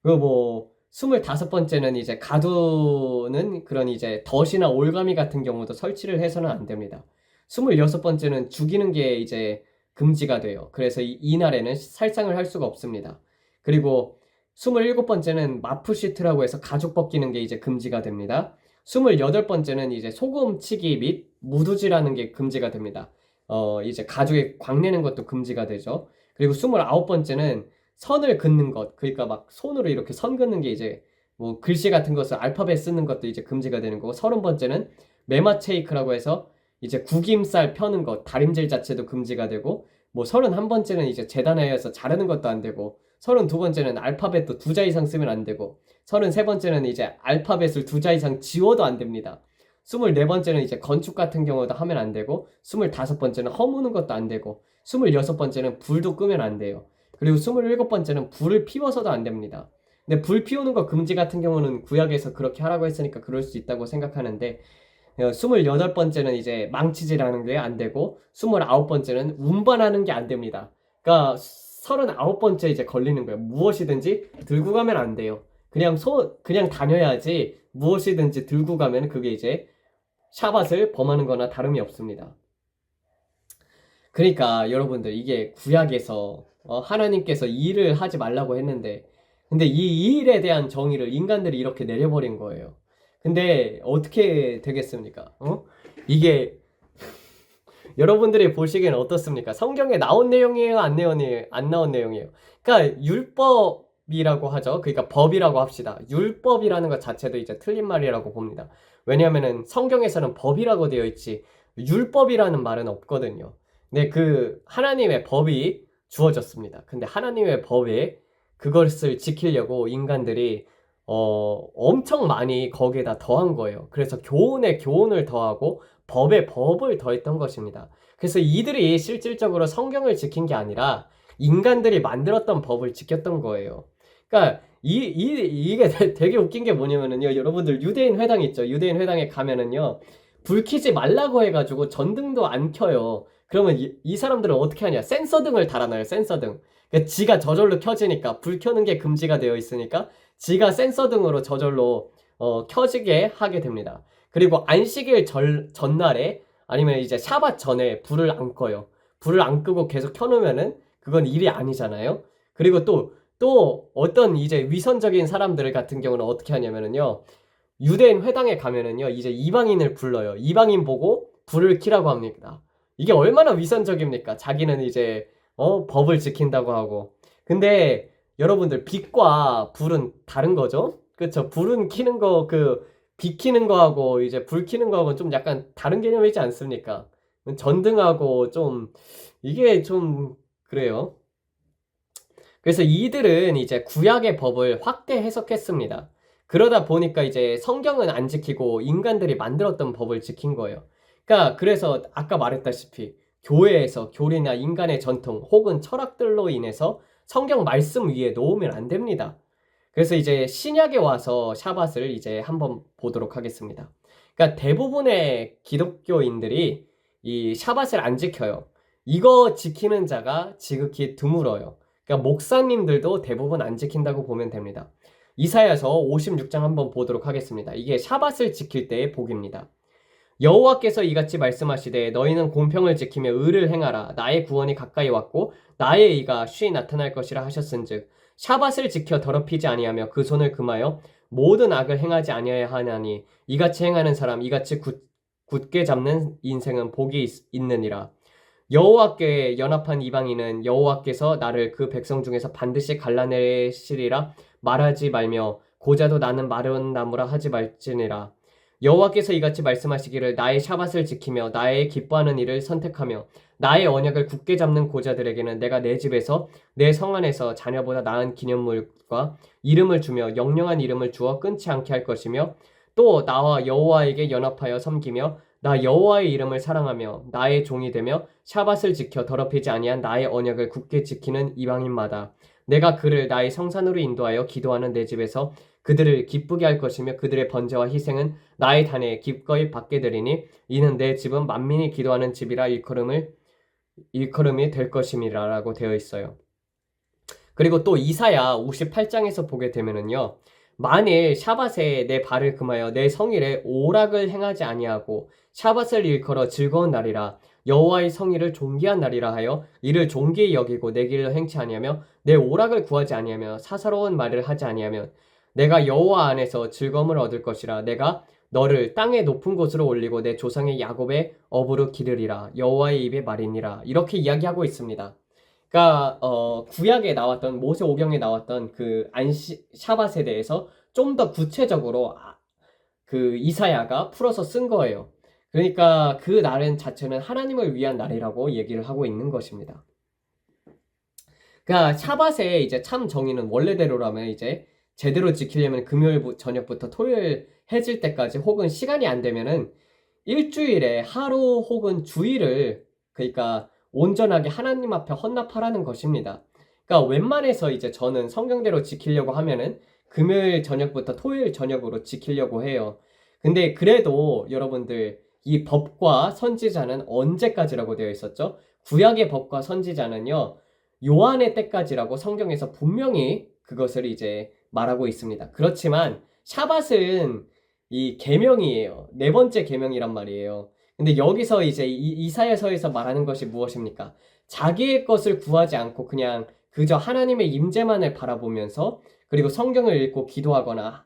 그리고 뭐 25번째는 이제 가두는 그런 이제 덫이나 올가미 같은 경우도 설치를 해서는 안 됩니다. 26번째는 죽이는 게 이제 금지가 돼요. 그래서 이날에는 살상을 할 수가 없습니다. 그리고 27번째는 마푸시트라고 해서 가죽 벗기는 게 이제 금지가 됩니다. 28번째는 이제 소금치기 및 무두질하는 게 금지가 됩니다. 이제 가죽에 광내는 것도 금지가 되죠. 그리고 29번째는 선을 긋는 것, 그러니까 막 손으로 이렇게 선 긋는 게 이제 뭐 글씨 같은 것을 알파벳 쓰는 것도 이제 금지가 되는 거고, 30번째는 메마체이크라고 해서 이제 구김살 펴는 것, 다림질 자체도 금지가 되고, 뭐 31번째는 이제 재단하여서 자르는 것도 안 되고, 32번째는 알파벳도 2자 이상 쓰면 안 되고, 33번째는 이제 알파벳을 2자 이상 지워도 안 됩니다. 24번째는 이제 건축 같은 경우도 하면 안 되고, 25번째는 허무는 것도 안 되고, 26번째는 불도 끄면 안 돼요. 그리고 27번째는 불을 피워서도 안 됩니다. 근데 불 피우는 거 금지 같은 경우는 구약에서 그렇게 하라고 했으니까 그럴 수 있다고 생각하는데, 28번째는 이제 망치질하는 게 안 되고, 29번째는 운반하는 게 안 됩니다. 그러니까 39번째 이제 걸리는 거예요. 무엇이든지 들고 가면 안 돼요. 그냥 다녀야지. 무엇이든지 들고 가면 그게 이제 샤밧을 범하는 거나 다름이 없습니다. 그러니까 여러분들, 이게 구약에서 하나님께서 이 일을 하지 말라고 했는데, 근데 이 일에 대한 정의를 인간들이 이렇게 내려버린 거예요. 근데 어떻게 되겠습니까? 이게 여러분들이 보시기에는 어떻습니까? 성경에 나온 내용이에요? 안 나온 내용이에요? 그러니까 율법이라고 하죠. 그러니까 법이라고 합시다. 율법이라는 것 자체도 이제 틀린 말이라고 봅니다. 왜냐하면은 성경에서는 법이라고 되어 있지 율법이라는 말은 없거든요. 근데 그 하나님의 법이 주어졌습니다. 근데 하나님의 법에 그것을 지키려고 인간들이 엄청 많이 거기에다 더한 거예요. 그래서 교훈에 교훈을 더하고 법에 법을 더했던 것입니다. 그래서 이들이 실질적으로 성경을 지킨 게 아니라 인간들이 만들었던 법을 지켰던 거예요. 그러니까 이게 되게 웃긴 게 뭐냐면은요. 여러분들 유대인 회당 있죠. 유대인 회당에 가면은요. 불 켜지 말라고 해가지고 전등도 안 켜요. 그러면 이 사람들은 어떻게 하냐? 센서등을 달아놔요. 센서등. 그러니까 지가 저절로 켜지니까, 불 켜는 게 금지가 되어 있으니까 지가 센서등으로 저절로 켜지게 하게 됩니다. 그리고 안식일 전날에 아니면 이제 샤밧 전에 불을 안 꺼요. 불을 안 끄고 계속 켜놓으면은 그건 일이 아니잖아요. 그리고 또 어떤 이제 위선적인 사람들 같은 경우는 어떻게 하냐면은요. 유대인 회당에 가면은요. 이제 이방인을 불러요. 이방인 보고 불을 켜라고 합니다. 이게 얼마나 위선적입니까? 자기는 이제 법을 지킨다고 하고. 근데 여러분들, 빛과 불은 다른 거죠? 그쵸? 불은 켜는 거, 빛 켜는 거하고 이제 불 켜는 거하고 좀 약간 다른 개념이지 않습니까? 전등하고 좀 이게 좀 그래요. 그래서 이들은 이제 구약의 법을 확대 해석했습니다. 그러다 보니까 이제 성경은 안 지키고 인간들이 만들었던 법을 지킨 거예요. 그러니까 그래서 아까 말했다시피 교회에서 교리나 인간의 전통 혹은 철학들로 인해서 성경 말씀 위에 놓으면 안 됩니다. 그래서 이제 신약에 와서 샤밧을 이제 한번 보도록 하겠습니다. 그러니까 대부분의 기독교인들이 이 샤밧을 안 지켜요. 이거 지키는 자가 지극히 드물어요. 그러니까 목사님들도 대부분 안 지킨다고 보면 됩니다. 이사야서 56장 한번 보도록 하겠습니다. 이게 샤밧을 지킬 때의 복입니다. 여호와께서 이같이 말씀하시되 너희는 공평을 지키며 의를 행하라. 나의 구원이 가까이 왔고 나의 의가 쉬 나타날 것이라 하셨은즉 샤밧을 지켜 더럽히지 아니하며 그 손을 금하여 모든 악을 행하지 아니하여 하나니 이같이 행하는 사람 이같이 굳게 잡는 인생은 복이 있느니라. 여호와께 연합한 이방인은 여호와께서 나를 그 백성 중에서 반드시 갈라내시리라 말하지 말며 고자도 나는 마른 나무라 하지 말지니라. 여호와께서 이같이 말씀하시기를 나의 샤밧을 지키며 나의 기뻐하는 일을 선택하며 나의 언약을 굳게 잡는 고자들에게는 내가 내 집에서 내 성 안에서 자녀보다 나은 기념물과 이름을 주며 영영한 이름을 주어 끊지 않게 할 것이며 또 나와 여호와에게 연합하여 섬기며 나 여호와의 이름을 사랑하며 나의 종이 되며 샤밧을 지켜 더럽히지 아니한 나의 언약을 굳게 지키는 이방인마다 내가 그를 나의 성산으로 인도하여 기도하는 내 집에서 그들을 기쁘게 할 것이며 그들의 번제와 희생은 나의 단에 기꺼이 받게 되리니 이는 내 집은 만민이 기도하는 집이라 일컬음이 될 것임이라 라고 되어 있어요. 그리고 또 이사야 58장에서 보게 되면은요. 만일 샤밧에 내 발을 금하여 내 성일에 오락을 행하지 아니하고 샤밧을 일컬어 즐거운 날이라 여호와의 성일을 존귀한 날이라 하여 이를 존귀히 여기고 내 길을 행치 아니하며 내 오락을 구하지 아니하며 사사로운 말을 하지 아니하면 내가 여호와 안에서 즐거움을 얻을 것이라. 내가 너를 땅의 높은 곳으로 올리고 내 조상의 야곱의 업으로 기르리라. 여호와의 입의 말이니라. 이렇게 이야기하고 있습니다. 그러니까 구약에 나왔던 모세오경에 나왔던 그 샤밧에 대해서 좀 더 구체적으로 그 이사야가 풀어서 쓴 거예요. 그러니까 그 날은 자체는 하나님을 위한 날이라고 얘기를 하고 있는 것입니다. 그러니까 샤밧의 이제 참 정의는 원래대로라면 이제 제대로 지키려면 금요일 저녁부터 토요일 해질 때까지 혹은 시간이 안 되면은 일주일에 하루 혹은 주일을 그러니까 온전하게 하나님 앞에 헌납하라는 것입니다. 그러니까 웬만해서 이제 저는 성경대로 지키려고 하면은 금요일 저녁부터 토요일 저녁으로 지키려고 해요. 근데 그래도 여러분들 이 법과 선지자는 언제까지라고 되어 있었죠? 구약의 법과 선지자는요, 요한의 때까지라고 성경에서 분명히 그것을 이제 말하고 있습니다. 그렇지만 샤밧은 이 계명이에요. 네 번째 계명이란 말이에요. 근데 여기서 이제 이사야서에서 말하는 것이 무엇입니까? 자기의 것을 구하지 않고 그냥 그저 하나님의 임재만을 바라보면서 그리고 성경을 읽고 기도하거나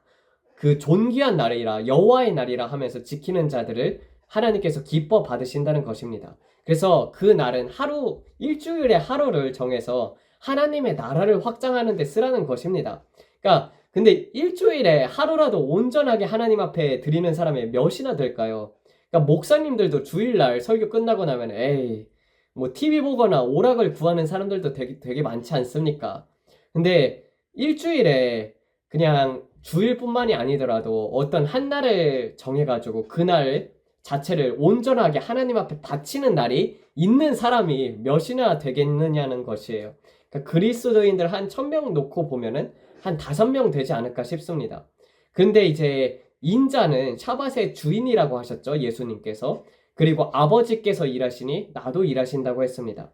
그 존귀한 날이라 여호와의 날이라 하면서 지키는 자들을 하나님께서 기뻐 받으신다는 것입니다. 그래서 그 날은 하루 일주일에 하루를 정해서 하나님의 나라를 확장하는 데 쓰라는 것입니다. 그러니까 근데 일주일에 하루라도 온전하게 하나님 앞에 드리는 사람이 몇이나 될까요? 그러니까 목사님들도 주일날 설교 끝나고 나면 에이 뭐 TV 보거나 오락을 구하는 사람들도 되게 많지 않습니까? 근데 일주일에 그냥 주일뿐만이 아니더라도 어떤 한 날을 정해가지고 그날 자체를 온전하게 하나님 앞에 바치는 날이 있는 사람이 몇이나 되겠느냐는 것이에요. 그러니까 그리스도인들 한 1000명 놓고 보면은 한 5명 되지 않을까 싶습니다. 근데 이제 인자는 샤밧의 주인이라고 하셨죠, 예수님께서. 그리고 아버지께서 일하시니 나도 일하신다고 했습니다.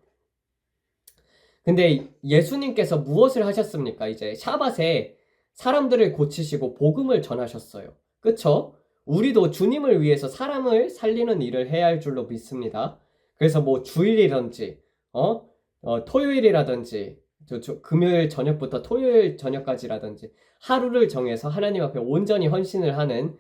근데 예수님께서 무엇을 하셨습니까? 이제 샤밧에 사람들을 고치시고 복음을 전하셨어요. 그쵸? 우리도 주님을 위해서 사람을 살리는 일을 해야 할 줄로 믿습니다. 그래서 뭐 주일이든지 토요일이라든지 금요일 저녁부터 토요일 저녁까지라든지 하루를 정해서 하나님 앞에 온전히 헌신을 하는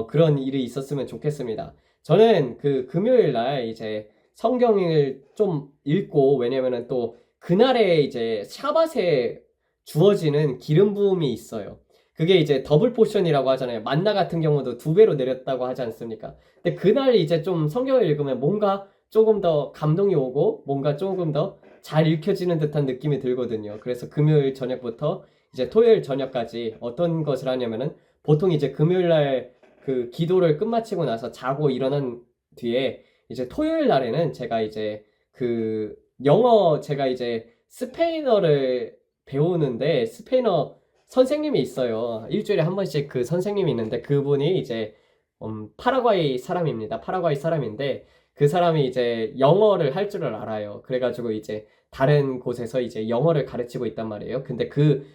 그런 일이 있었으면 좋겠습니다. 저는 그 금요일 날 이제 성경을 좀 읽고 왜냐면은 또 그날에 이제 샤밧에 주어지는 기름 부음이 있어요. 그게 이제 더블 포션이라고 하잖아요. 만나 같은 경우도 2배로 내렸다고 하지 않습니까? 근데 그날 이제 좀 성경을 읽으면 뭔가 조금 더 감동이 오고 뭔가 조금 더 잘 읽혀지는 듯한 느낌이 들거든요. 그래서 금요일 저녁부터 이제 토요일 저녁까지 어떤 것을 하냐면은 보통 이제 금요일 날 그 기도를 끝마치고 나서 자고 일어난 뒤에 이제 토요일 날에는 제가 이제 그 영어 제가 이제 스페인어를 배우는데 스페인어 선생님이 있어요. 일주일에 한 번씩 그 선생님이 있는데 그분이 이제 파라과이 사람입니다. 파라과이 사람인데 그 사람이 이제 영어를 할 줄을 알아요. 그래가지고 이제 다른 곳에서 이제 영어를 가르치고 있단 말이에요. 근데 그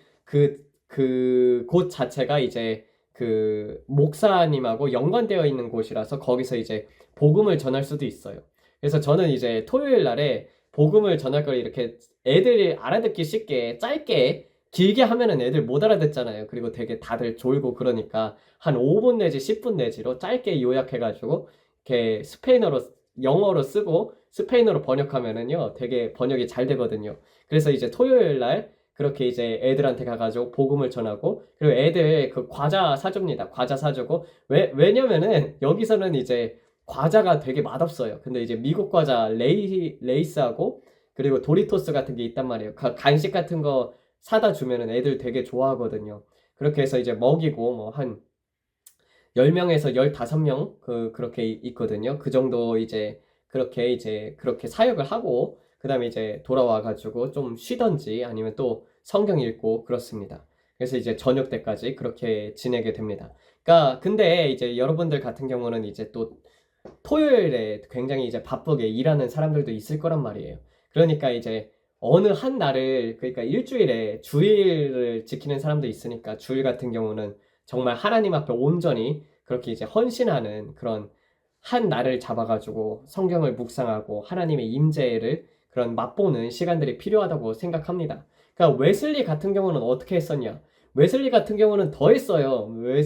곳 자체가 이제 그 목사님하고 연관되어 있는 곳이라서 거기서 이제 복음을 전할 수도 있어요. 그래서 저는 이제 토요일 날에 복음을 전할 걸 이렇게 애들이 알아듣기 쉽게 짧게 길게 하면은 애들 못 알아듣잖아요. 그리고 되게 다들 졸고 그러니까 한 5분 내지 10분 내지로 짧게 요약해가지고 이렇게 스페인어로 영어로 쓰고 스페인어로 번역하면은요 되게 번역이 잘 되거든요. 그래서 이제 토요일 날 그렇게 이제 애들한테 가가지고 복음을 전하고 그리고 애들 그 과자 사줍니다. 과자 사주고 왜냐면은 여기서는 이제 과자가 되게 맛없어요. 근데 이제 미국 과자 레이스하고 그리고 도리토스 같은 게 있단 말이에요. 간식 같은 거 사다 주면은 애들 되게 좋아하거든요. 그렇게 해서 이제 먹이고 뭐 한 10명에서 15명 그렇게 있거든요. 그 정도 이제 그렇게 사역을 하고 그다음에 이제 돌아와 가지고 좀 쉬던지 아니면 또 성경 읽고 그렇습니다. 그래서 이제 저녁 때까지 그렇게 지내게 됩니다. 그러니까 근데 이제 여러분들 같은 경우는 이제 또 토요일에 굉장히 이제 바쁘게 일하는 사람들도 있을 거란 말이에요. 그러니까 이제 어느 한 날을 그러니까 일주일에 주일을 지키는 사람도 있으니까 주일 같은 경우는 정말 하나님 앞에 온전히 그렇게 이제 헌신하는 그런 한 날을 잡아가지고 성경을 묵상하고 하나님의 임재를 그런 맛보는 시간들이 필요하다고 생각합니다. 그러니까 웨슬리 같은 경우는 어떻게 했었냐? 웨슬리 같은 경우는 더 했어요.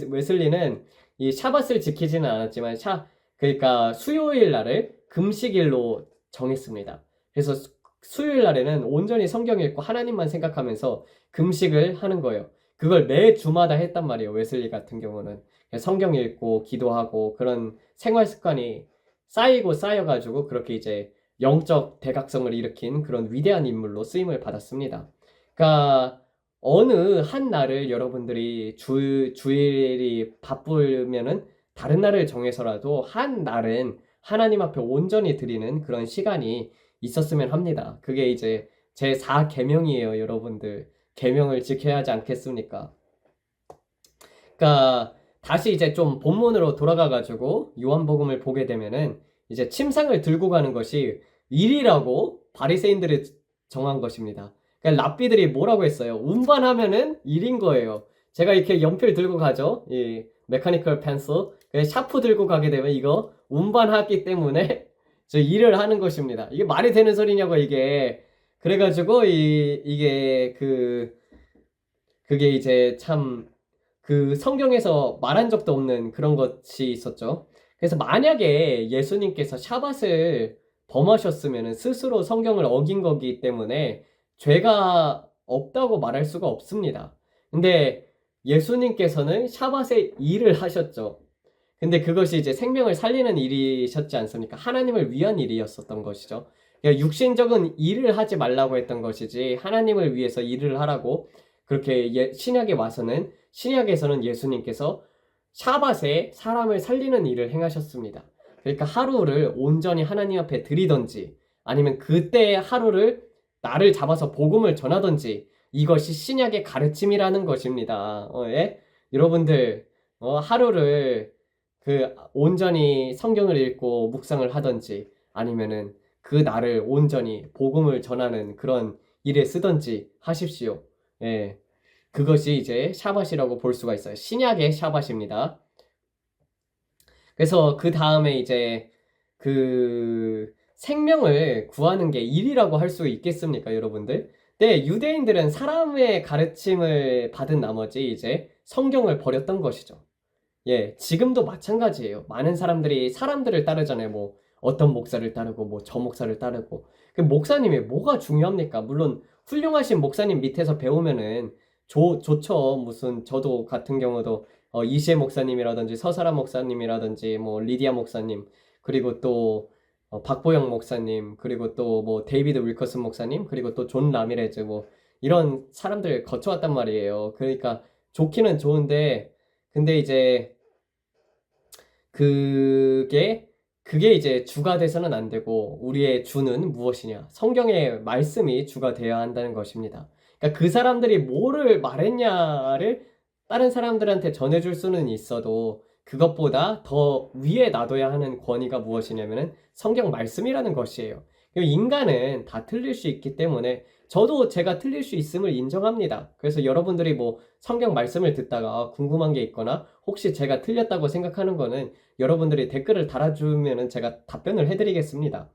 웨슬리는 이 샤밧을 지키지는 않았지만 그러니까 수요일 날을 금식일로 정했습니다. 그래서 수요일 날에는 온전히 성경 읽고 하나님만 생각하면서 금식을 하는 거예요. 그걸 매 주마다 했단 말이에요. 웨슬리 같은 경우는 성경 읽고 기도하고 그런 생활 습관이 쌓이고 쌓여가지고 그렇게 이제 영적 대각성을 일으킨 그런 위대한 인물로 쓰임을 받았습니다. 그러니까 어느 한 날을 여러분들이 주일이 바쁘면은 다른 날을 정해서라도 한 날은 하나님 앞에 온전히 드리는 그런 시간이 있었으면 합니다. 그게 이제 제 4계명이에요, 여러분들. 계명을 지켜야 하지 않겠습니까? 그러니까 다시 이제 좀 본문으로 돌아가가지고 요한복음을 보게 되면은 이제 침상을 들고 가는 것이 일이라고 바리새인들이 정한 것입니다. 그러니까 랍비들이 뭐라고 했어요? 운반하면은 일인 거예요. 제가 이렇게 연필 들고 가죠. 이 메카니컬 펜슬, 샤프 들고 가게 되면 이거 운반하기 때문에 저 일을 하는 것입니다. 이게 말이 되는 소리냐고 이게. 그래가지고 이게 그게 이제 참 그 성경에서 말한 적도 없는 그런 것이 있었죠. 그래서 만약에 예수님께서 샤밧을 범하셨으면 스스로 성경을 어긴 거기 때문에 죄가 없다고 말할 수가 없습니다. 근데 예수님께서는 샤밧에 일을 하셨죠. 근데 그것이 이제 생명을 살리는 일이셨지 않습니까? 하나님을 위한 일이었었던 것이죠. 그러니까 육신적인 일을 하지 말라고 했던 것이지 하나님을 위해서 일을 하라고 그렇게 신약에서는 예수님께서 샤밧에 사람을 살리는 일을 행하셨습니다. 그러니까 하루를 온전히 하나님 앞에 드리던지 아니면 그때 하루를 나를 잡아서 복음을 전하던지 이것이 신약의 가르침이라는 것입니다. 예? 여러분들 하루를 온전히 성경을 읽고 묵상을 하던지 아니면은 그 날을 온전히 복음을 전하는 그런 일에 쓰던지 하십시오. 예. 그것이 이제 샤밧이라고 볼 수가 있어요. 신약의 샤밧입니다. 그래서 그 다음에 이제 생명을 구하는 게 일이라고 할 수 있겠습니까, 여러분들? 네, 유대인들은 사람의 가르침을 받은 나머지 이제 성경을 버렸던 것이죠. 예, 지금도 마찬가지예요. 많은 사람들이 사람들을 따르잖아요. 뭐 어떤 목사를 따르고 뭐 저 목사를 따르고. 그 목사님이 뭐가 중요합니까? 물론 훌륭하신 목사님 밑에서 배우면은 좋죠. 무슨 저도 같은 경우도 이시혜 목사님이라든지 서사라 목사님이라든지 뭐 리디아 목사님 그리고 또 박보영 목사님 그리고 또 뭐 데이비드 윌커슨 목사님 그리고 또 존 라미레즈 뭐 이런 사람들 거쳐왔단 말이에요. 그러니까 좋기는 좋은데 근데 이제 그게 그게 이제 주가 돼서는 안 되고 우리의 주는 무엇이냐? 성경의 말씀이 주가 되어야 한다는 것입니다. 그러니까 그 사람들이 뭐를 말했냐를 다른 사람들한테 전해줄 수는 있어도 그것보다 더 위에 놔둬야 하는 권위가 무엇이냐면은 성경 말씀이라는 것이에요. 인간은 다 틀릴 수 있기 때문에 저도 제가 틀릴 수 있음을 인정합니다. 그래서 여러분들이 뭐 성경 말씀을 듣다가 궁금한 게 있거나 혹시 제가 틀렸다고 생각하는 거는 여러분들이 댓글을 달아주면은 제가 답변을 해드리겠습니다.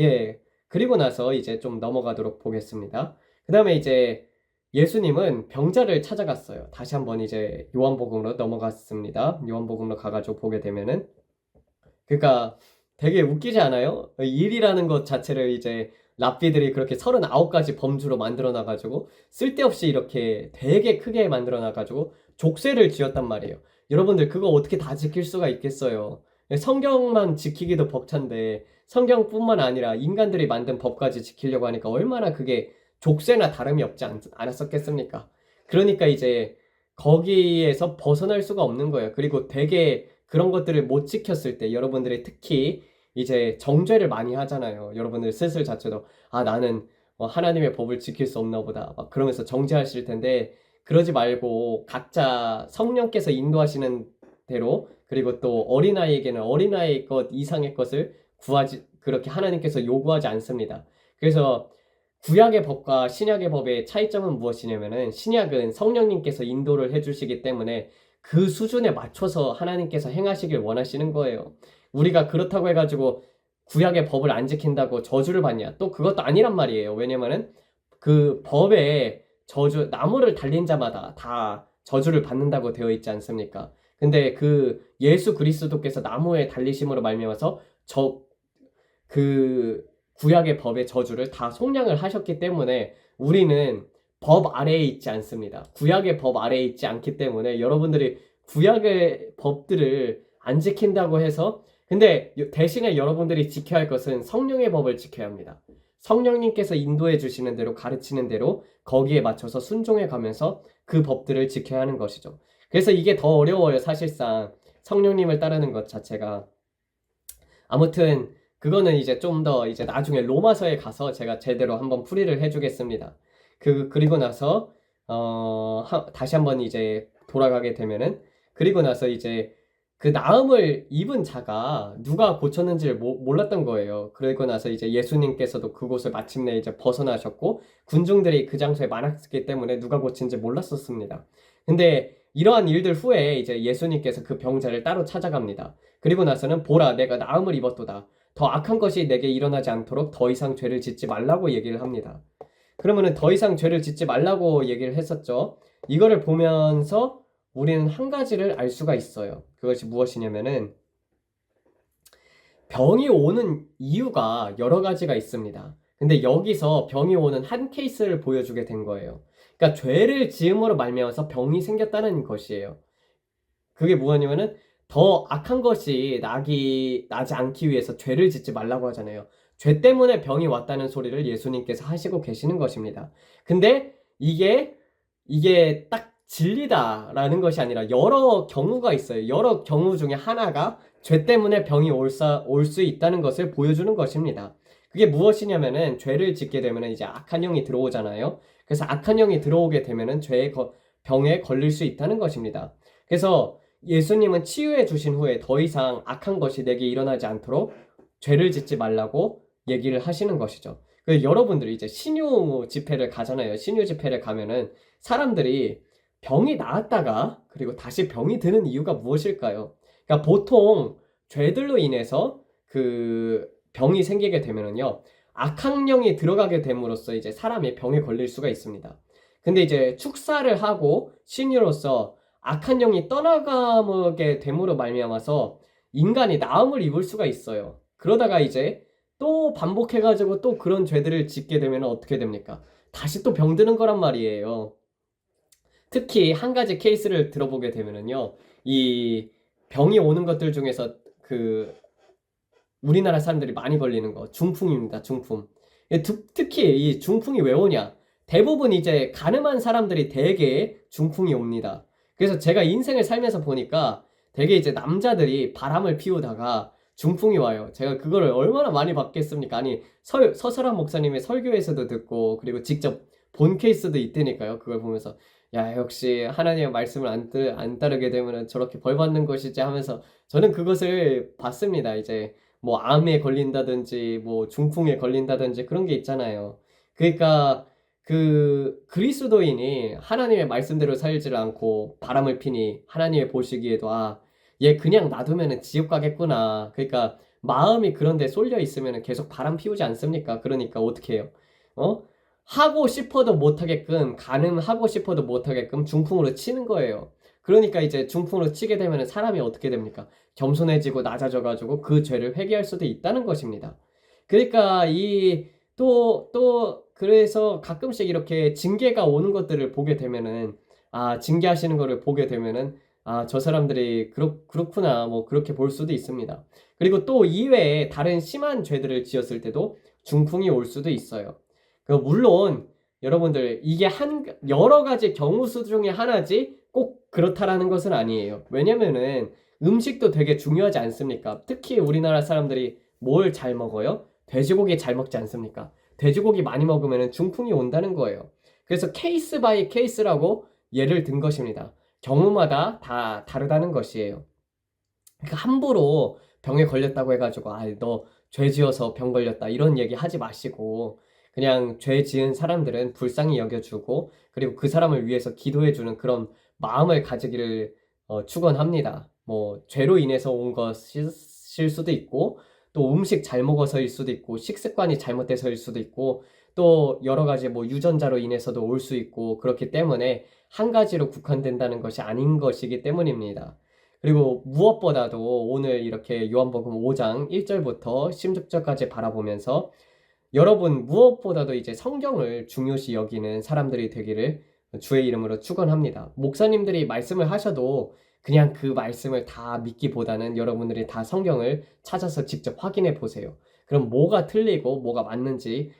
예. 그리고 나서 이제 좀 넘어가도록 보겠습니다. 그 다음에 이제 예수님은 병자를 찾아갔어요. 다시 한번 이제 요한복음으로 넘어갔습니다. 요한복음으로 가가지고 보게 되면은 그러니까 되게 웃기지 않아요? 일이라는 것 자체를 이제 랍비들이 그렇게 39가지 범주로 만들어 놔가지고 쓸데없이 이렇게 되게 크게 만들어 놔가지고 족쇄를 지었단 말이에요. 여러분들 그거 어떻게 다 지킬 수가 있겠어요? 성경만 지키기도 벅찬데 성경뿐만 아니라 인간들이 만든 법까지 지키려고 하니까 얼마나 그게 족쇄나 다름이 없지 않았었겠습니까? 그러니까 이제 거기에서 벗어날 수가 없는 거예요. 그리고 되게 그런 것들을 못 지켰을 때 여러분들이 특히 이제 정죄를 많이 하잖아요. 여러분들 스스로 자체도 나는 하나님의 법을 지킬 수 없나 보다 막 그러면서 정죄하실 텐데 그러지 말고 각자 성령께서 인도하시는 대로 그리고 또 어린아이에게는 어린아이 것 이상의 것을 그렇게 하나님께서 요구하지 않습니다. 그래서 구약의 법과 신약의 법의 차이점은 무엇이냐면은 신약은 성령님께서 인도를 해주시기 때문에 그 수준에 맞춰서 하나님께서 행하시길 원하시는 거예요. 우리가 그렇다고 해가지고 구약의 법을 안 지킨다고 저주를 받냐? 또 그것도 아니란 말이에요. 왜냐면은 그 법에 저주, 나무를 달린 자마다 다 저주를 받는다고 되어 있지 않습니까? 근데 그 예수 그리스도께서 나무에 달리심으로 말미암아서 그 구약의 법의 저주를 다 속량을 하셨기 때문에 우리는 법 아래에 있지 않습니다. 구약의 법 아래에 있지 않기 때문에 여러분들이 구약의 법들을 안 지킨다고 해서 근데 대신에 여러분들이 지켜야 할 것은 성령의 법을 지켜야 합니다. 성령님께서 인도해 주시는 대로 가르치는 대로 거기에 맞춰서 순종해 가면서 그 법들을 지켜야 하는 것이죠. 그래서 이게 더 어려워요. 사실상 성령님을 따르는 것 자체가. 아무튼 그거는 이제 좀 더 이제 나중에 로마서에 가서 제가 제대로 한번 풀이를 해주겠습니다. 그리고 나서 다시 한번 이제 돌아가게 되면은 그리고 나서 이제 그 나음을 입은 자가 누가 고쳤는지를 몰랐던 거예요. 그리고 나서 이제 예수님께서도 그곳을 마침내 이제 벗어나셨고 군중들이 그 장소에 많았기 때문에 누가 고친지 몰랐었습니다. 근데 이러한 일들 후에 이제 예수님께서 그 병자를 따로 찾아갑니다. 그리고 나서는 보라 내가 나음을 입었도다. 더 악한 것이 내게 일어나지 않도록 더 이상 죄를 짓지 말라고 얘기를 합니다. 그러면은 더 이상 죄를 짓지 말라고 얘기를 했었죠. 이거를 보면서 우리는 한 가지를 알 수가 있어요. 그것이 무엇이냐면은 병이 오는 이유가 여러 가지가 있습니다. 근데 여기서 병이 오는 한 케이스를 보여주게 된 거예요. 그러니까 죄를 지음으로 말미암아서 병이 생겼다는 것이에요. 그게 뭐냐면은 더 악한 것이 나지 않기 위해서 죄를 짓지 말라고 하잖아요. 죄 때문에 병이 왔다는 소리를 예수님께서 하시고 계시는 것입니다. 근데 이게 딱 진리다라는 것이 아니라 여러 경우가 있어요. 여러 경우 중에 하나가 죄 때문에 병이 올 수 있다는 것을 보여주는 것입니다. 그게 무엇이냐면은 죄를 짓게 되면은 이제 악한 영이 들어오잖아요. 그래서 악한 영이 들어오게 되면은 병에 걸릴 수 있다는 것입니다. 그래서 예수님은 치유해 주신 후에 더 이상 악한 것이 내게 일어나지 않도록 죄를 짓지 말라고 얘기를 하시는 것이죠. 여러분들이 이제 신유 집회를 가잖아요. 신유 집회를 가면은 사람들이 병이 나았다가 그리고 다시 병이 드는 이유가 무엇일까요? 그러니까 보통 죄들로 인해서 그 병이 생기게 되면은요. 악한 영이 들어가게 됨으로써 이제 사람이 병에 걸릴 수가 있습니다. 근데 이제 축사를 하고 신유로서 악한 영이 떠나가게 됨으로 말미암아서 인간이 나음을 입을 수가 있어요. 그러다가 이제 또 반복해가지고 또 그런 죄들을 짓게 되면 어떻게 됩니까? 다시 또 병드는 거란 말이에요. 특히 한 가지 케이스를 들어보게 되면은요, 이 병이 오는 것들 중에서 그 우리나라 사람들이 많이 걸리는 거 중풍입니다. 중풍. 특히 이 중풍이 왜 오냐? 대부분 이제 가늠한 사람들이 대개 중풍이 옵니다. 그래서 제가 인생을 살면서 보니까 대개 이제 남자들이 바람을 피우다가 중풍이 와요. 제가 그거를 얼마나 많이 봤겠습니까? 아니 서설한 목사님의 설교에서도 듣고 그리고 직접 본 케이스도 있다니까요. 그걸 보면서 야 역시 하나님의 말씀을 안 따르게 되면 저렇게 벌 받는 것이지 하면서 저는 그것을 봤습니다. 이제 뭐 암에 걸린다든지 뭐 중풍에 걸린다든지 그런 게 있잖아요. 그러니까 그 그리스도인이 하나님의 말씀대로 살지를 않고 바람을 피니 하나님의 보시기에도 얘 그냥 놔두면은 지옥 가겠구나. 그러니까 마음이 그런데 쏠려 있으면은 계속 바람 피우지 않습니까? 그러니까 어떻게 해요? 어? 하고 싶어도 못하게끔 가늠하고 싶어도 못하게끔 중풍으로 치는 거예요. 그러니까 이제 중풍으로 치게 되면은 사람이 어떻게 됩니까? 겸손해지고 낮아져가지고 그 죄를 회개할 수도 있다는 것입니다. 그러니까 그래서 가끔씩 이렇게 징계가 오는 것들을 보게 되면은, 징계하시는 거를 보게 되면은, 저 사람들이 그렇구나, 뭐, 그렇게 볼 수도 있습니다. 그리고 또 이외에 다른 심한 죄들을 지었을 때도 중풍이 올 수도 있어요. 물론, 여러분들, 이게 여러 가지 경우 수 중에 하나지 꼭 그렇다라는 것은 아니에요. 왜냐면은, 음식도 되게 중요하지 않습니까? 특히 우리나라 사람들이 뭘 잘 먹어요? 돼지고기 잘 먹지 않습니까? 돼지고기 많이 먹으면 중풍이 온다는 거예요. 그래서 케이스 바이 케이스라고 예를 든 것입니다. 경우마다 다 다르다는 것이에요. 그러니까 함부로 병에 걸렸다고 해가지고 너 죄 지어서 병 걸렸다 이런 얘기 하지 마시고 그냥 죄 지은 사람들은 불쌍히 여겨주고 그리고 그 사람을 위해서 기도해주는 그런 마음을 가지기를 축원합니다. 뭐 죄로 인해서 온 것일 수도 있고 또 음식 잘 먹어서일 수도 있고 식습관이 잘못돼서일 수도 있고 또 여러 가지 뭐 유전자로 인해서도 올 수 있고 그렇기 때문에 한 가지로 국한된다는 것이 아닌 것이기 때문입니다. 그리고 무엇보다도 오늘 이렇게 요한복음 5장 1절부터 16절까지 바라보면서 여러분 무엇보다도 이제 성경을 중요시 여기는 사람들이 되기를 주의 이름으로 축원합니다. 목사님들이 말씀을 하셔도 그냥 그 말씀을 다 믿기보다는 여러분들이 다 성경을 찾아서 직접 확인해 보세요. 그럼 뭐가 틀리고 뭐가 맞는지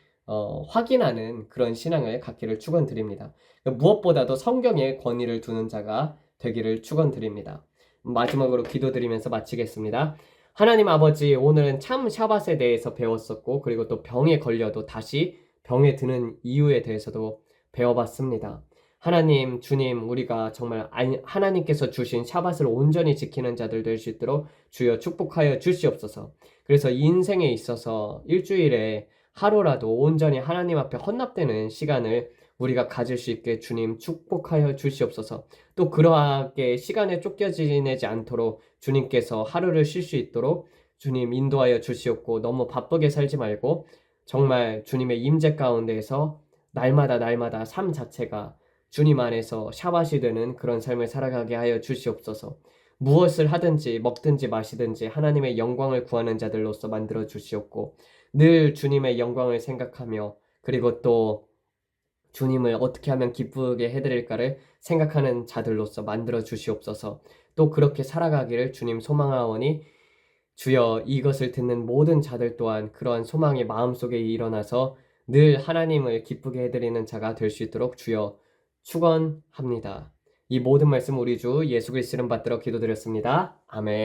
확인하는 그런 신앙을 갖기를 축원드립니다. 무엇보다도 성경에 권위를 두는 자가 되기를 축원드립니다. 마지막으로 기도드리면서 마치겠습니다. 하나님 아버지, 오늘은 참 샤밧에 대해서 배웠었고, 그리고 또 병에 걸려도 다시 병에 드는 이유에 대해서도 배워봤습니다. 하나님, 주님, 우리가 정말 하나님께서 주신 샤밧을 온전히 지키는 자들 될 수 있도록 주여 축복하여 주시옵소서. 그래서 인생에 있어서 일주일에 하루라도 온전히 하나님 앞에 헌납되는 시간을 우리가 가질 수 있게 주님 축복하여 주시옵소서. 또 그러하게 시간에 쫓겨지지 않도록 주님께서 하루를 쉴 수 있도록 주님 인도하여 주시옵고 너무 바쁘게 살지 말고 정말 주님의 임재 가운데에서 날마다 삶 자체가 주님 안에서 샤밧이 되는 그런 삶을 살아가게 하여 주시옵소서. 무엇을 하든지 먹든지 마시든지 하나님의 영광을 구하는 자들로서 만들어 주시옵고 늘 주님의 영광을 생각하며 그리고 또 주님을 어떻게 하면 기쁘게 해드릴까를 생각하는 자들로서 만들어 주시옵소서. 또 그렇게 살아가기를 주님 소망하오니 주여 이것을 듣는 모든 자들 또한 그러한 소망이 마음속에 일어나서 늘 하나님을 기쁘게 해드리는 자가 될 수 있도록 주여 축원합니다. 이 모든 말씀 우리 주 예수 그리스도 이름 받들어 기도드렸습니다. 아멘.